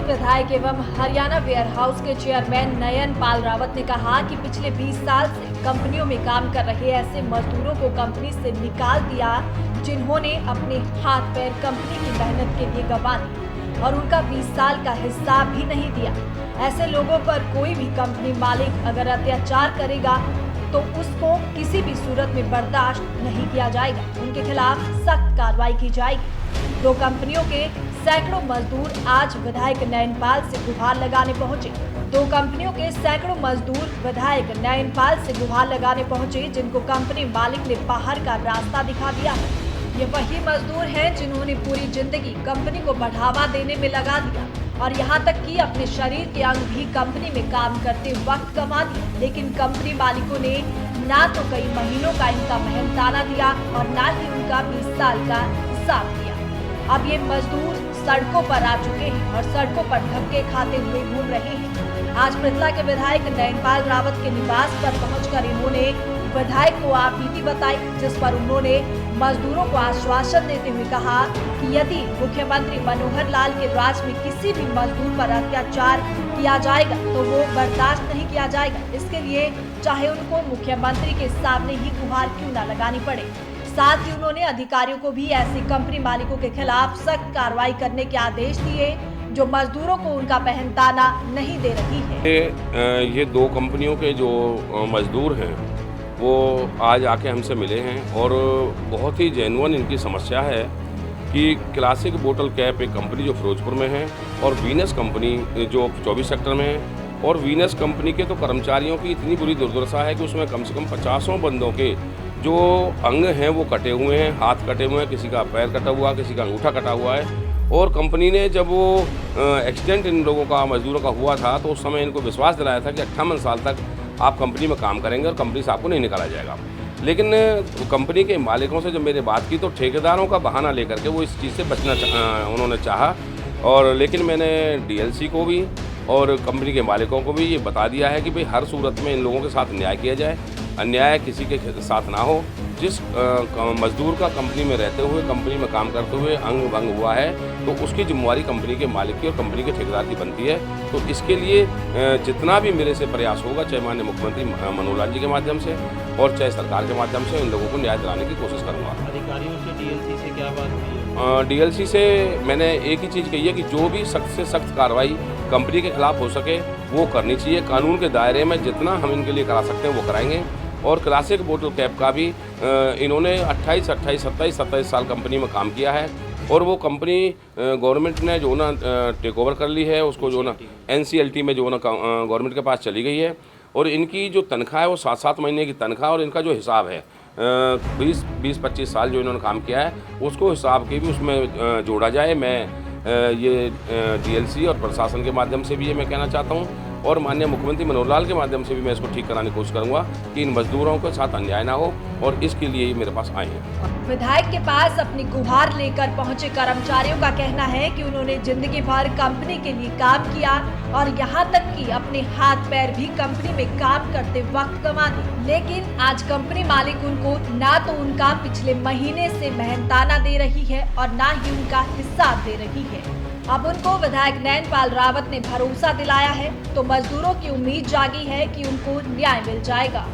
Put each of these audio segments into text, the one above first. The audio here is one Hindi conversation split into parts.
विधायक एवं हरियाणा वेयर हाउस के चेयरमैन नयन पाल रावत ने कहा कि पिछले 20 साल से कंपनियों में काम कर रहे ऐसे मजदूरों को कंपनी से निकाल दिया जिन्होंने अपने हाथ पैर कंपनी की मेहनत के लिए गंवा दिए और उनका 20 साल का हिस्सा भी नहीं दिया। ऐसे लोगों पर कोई भी कंपनी मालिक अगर अत्याचार करेगा तो उसको किसी भी सूरत में बर्दाश्त नहीं किया जाएगा। उनके खिलाफ सख्त कार्रवाई की जाएगी। दो कंपनियों के सैकड़ों मजदूर आज विधायक नयन पाल से गुहार लगाने पहुंचे। दो कंपनियों के सैकड़ों मजदूर विधायक नयन पाल से गुहार लगाने पहुंचे, जिनको कंपनी मालिक ने बाहर का रास्ता दिखा दिया है। ये वही मजदूर हैं जिन्होंने पूरी जिंदगी कंपनी को बढ़ावा देने में लगा दिया और यहाँ तक कि अपने शरीर के अंग भी कंपनी में काम करते वक्त गंवा दिए, लेकिन कंपनी मालिकों ने ना तो कई महीनों का इनका मेहनताना दिया और ना ही उनका 20 साल का हिसाब दिया। अब ये मजदूर सड़कों पर आ चुके हैं और सड़कों पर धक्के खाते हुए घूम रहे हैं। आज पृथला के विधायक नयन पाल रावत के निवास पर पहुंचकर इन्होंने विधायक को आपबीती बताई, जिस पर उन्होंने मजदूरों को आश्वासन देते हुए कहा कि यदि मुख्यमंत्री मनोहर लाल के राज में किसी भी मजदूर पर अत्याचार किया जाएगा तो वो बर्दाश्त नहीं किया जाएगा। इसके लिए चाहे उनको मुख्यमंत्री के सामने ही गुहार क्यों न लगानी पड़े। साथ ही उन्होंने अधिकारियों को भी ऐसी कंपनी मालिकों के खिलाफ सख्त कार्रवाई करने के आदेश दिए जो मजदूरों को उनका मेहनताना नहीं दे रही है। ये दो कंपनियों के जो मजदूर हैं वो आज आके हमसे मिले हैं और बहुत ही जेन्युइन इनकी समस्या है कि क्लासिक बोतल कैप एक कंपनी जो फिरोजपुर में है और वीनस कंपनी जो 24 सेक्टर में है, और वीनस कंपनी के तो कर्मचारियों की इतनी बुरी दुर्दशा है कि उसमें कम से कम 50 बंदों के जो अंग हैं वो कटे हुए हैं, हाथ कटे हुए हैं, किसी का पैर कटा हुआ, किसी का अंगूठा कटा हुआ है। और कंपनी ने जब वो एक्सीडेंट इन लोगों का मजदूरों का हुआ था तो उस समय इनको विश्वास दिलाया था कि 58 साल तक आप कंपनी में काम करेंगे और कंपनी से आपको नहीं निकाला जाएगा। लेकिन कंपनी के मालिकों से जब मैंने बात की तो ठेकेदारों का बहाना लेकर के वो इस चीज़ से बचना उन्होंने चाहा, और लेकिन मैंने डीएलसी को भी और कंपनी के मालिकों को भी ये बता दिया है कि भाई हर सूरत में इन लोगों के साथ न्याय किया जाए, अन्याय किसी के साथ ना हो। जिस मजदूर का कंपनी में रहते हुए कंपनी में काम करते हुए अंग भंग हुआ है तो उसकी जिम्मेवारी कंपनी के मालिक की और कंपनी के ठेकेदार की बनती है। तो इसके लिए जितना भी मेरे से प्रयास होगा, चाहे माननीय मुख्यमंत्री मनोहर लाल जी के माध्यम से और चाहे सरकार के माध्यम से, इन लोगों को न्याय दिलाने की कोशिश करूँगा। अधिकारियों से डीएलसी से क्या बात हुई है? डीएलसी से मैंने एक ही चीज़ कही है कि जो भी सख्त से सख्त कार्रवाई कंपनी के खिलाफ हो सके वो करनी चाहिए। कानून के दायरे में जितना हम इनके लिए करा सकते हैं वो कराएंगे। और क्लासिक बोतल कैप का भी इन्होंने 28, 27 साल कंपनी में काम किया है और वो कंपनी गवर्नमेंट ने जो ना टेक ओवर कर ली है, उसको जो ना NCLT में जो ना गवर्नमेंट के पास चली गई है। और इनकी जो तनख्वाह है वो 7-7 महीने की तनख्वाह और इनका जो हिसाब है 20-25 साल जो इन्होंने काम किया है उसको हिसाब के भी उसमें जोड़ा जाए। मैं ये डीएलसी और प्रशासन के माध्यम से भी ये मैं कहना चाहता हूँ और माननीय मुख्यमंत्री मनोहर लाल के माध्यम से भी मैं इसको ठीक कराने की कोशिश करूंगा कि इन मजदूरों के साथ अन्याय ना हो, और इसके लिए ही मेरे पास आए हैं। विधायक के पास अपनी गुहार लेकर पहुंचे कर्मचारियों का कहना है कि उन्होंने जिंदगी भर कंपनी के लिए काम किया और यहाँ तक कि अपने हाथ पैर भी कंपनी में काम करते वक्त गंवा दिए, लेकिन आज कंपनी मालिक उनको ना तो उनका पिछले महीने से मेहनताना दे रही है और ना ही उनका हिसाब दे रही है। अब उनको विधायक नयन पाल रावत ने भरोसा दिलाया है तो मजदूरों की उम्मीद जागी है कि उनको न्याय मिल जाएगा।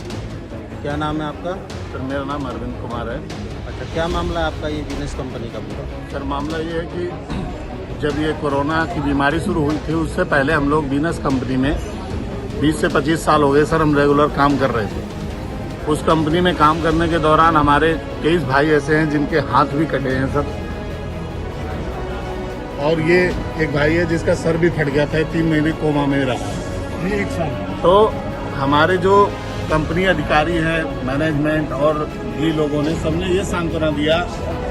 क्या नाम है आपका? सर मेरा नाम अरविंद कुमार है। अच्छा, क्या मामला है आपका ये वीनस कंपनी का पूरा? सर मामला ये है कि जब ये कोरोना की बीमारी शुरू हुई थी उससे पहले हम लोग वीनस कंपनी में 20 से 25 साल हो गए सर हम रेगुलर काम कर रहे थे। उस कंपनी में काम करने के दौरान हमारे 23 भाई ऐसे हैं जिनके हाथ भी कटे हैं सर, और ये एक भाई है जिसका सर भी फट गया था, 3 महीने कोमा में रहा, ये 1 साल। तो हमारे जो कंपनी अधिकारी हैं, मैनेजमेंट और भी लोगों ने सबने ये सांत्वना दिया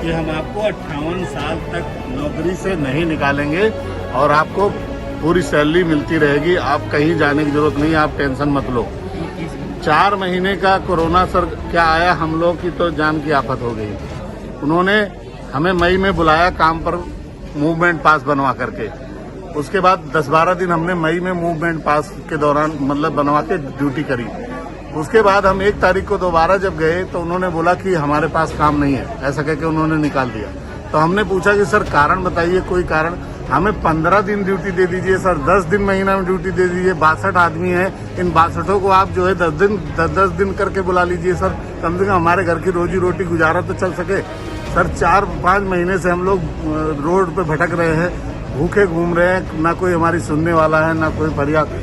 कि हम आपको 58 साल तक नौकरी से नहीं निकालेंगे और आपको पूरी सैलरी मिलती रहेगी, आप कहीं जाने की जरूरत नहीं, आप टेंशन मत लो। 4 महीने का कोरोना सर क्या आया, हम लोग की तो जान की आफत हो गई। उन्होंने हमें मई में बुलाया काम पर मूवमेंट पास बनवा करके, उसके बाद 10-12 दिन हमने मई में मूवमेंट पास के दौरान मतलब बनवा के ड्यूटी करी। उसके बाद हम 1 तारीख को दोबारा जब गए तो उन्होंने बोला कि हमारे पास काम नहीं है, ऐसा कह के उन्होंने निकाल दिया। तो हमने पूछा कि सर कारण बताइए, कोई कारण? हमें 15 दिन ड्यूटी दे दीजिए सर, 10 दिन महीना में ड्यूटी दे दीजिए। 62 आदमी हैं, इन 62 को आप जो है 10 दिन करके बुला लीजिए सर, कम से कम हमारे घर की रोजी रोटी गुजारा तो चल सके। सर 4-5 महीने से हम लोग रोड पे भटक रहे हैं, भूखे घूम रहे हैं, ना कोई हमारी सुनने वाला है, ना कोई फरियाद।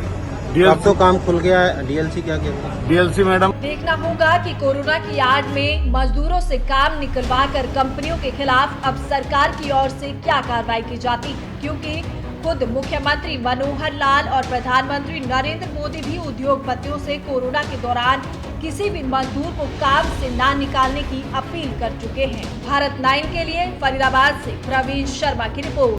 अब तो काम खुल गया है, डीएलसी क्या कहते हैं? डीएलसी मैडम, देखना होगा कि कोरोना की आड़ में मजदूरों से काम निकलवाकर कंपनियों के खिलाफ अब सरकार की ओर से क्या कार्रवाई की जाती, क्योंकि खुद मुख्यमंत्री मनोहर लाल और प्रधानमंत्री नरेंद्र मोदी भी उद्योगपतियों से कोरोना के दौरान किसी भी मजदूर को काम से ना निकालने की अपील कर चुके हैं। भारत 9 के लिए फरीदाबाद से प्रवीण शर्मा की रिपोर्ट।